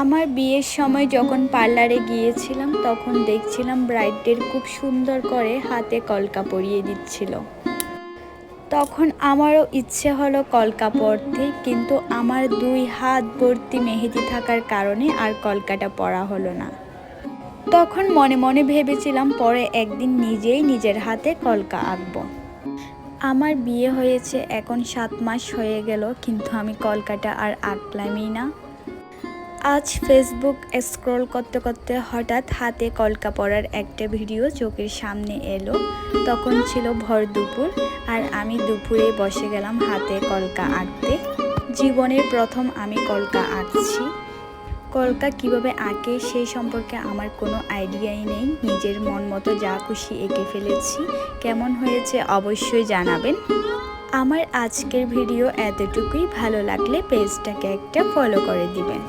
আমার বিয়ের সময় যখন পার্লারে গিয়েছিলাম তখন দেখছিলাম ব্রাইডদের খুব সুন্দর করে হাতে কলকা পরিয়ে দিচ্ছিল। তখন আমারও ইচ্ছে হলো কলকা পরতে, কিন্তু আমার 2 হাত ভর্তি মেহেদি থাকার কারণে আর কলকাটা পরা হলো না। তখন মনে মনে ভেবেছিলাম পরে একদিন নিজেই নিজের হাতে কলকা আঁকবো। আমার বিয়ে হয়েছে এখন 7 মাস হয়ে গেল, কিন্তু আমি কলকাটা আর আঁকলামই না। আজ ফেসবুক স্ক্রল করতে করতে হঠাৎ হাতে কলকা পরার একটা ভিডিও চোখের সামনে এলো। তখন ছিল ভর দুপুর, আর আমি দুপুরে বসে গেলাম হাতে কলকা আঁকতে। জীবনের প্রথম আমি কলকা আঁকছি। কলকা কিভাবে আঁকে সেই সম্পর্কে আমার কোনো আইডিয়াই নেই। নিজের মন মতো যা খুশি এঁকে ফেলেছি। কেমন হয়েছে অবশ্যই জানাবেন। আমার আজকের ভিডিও এতটুকুই। ভালো লাগলে পেজটাকে একটা ফলো করে দিবেন।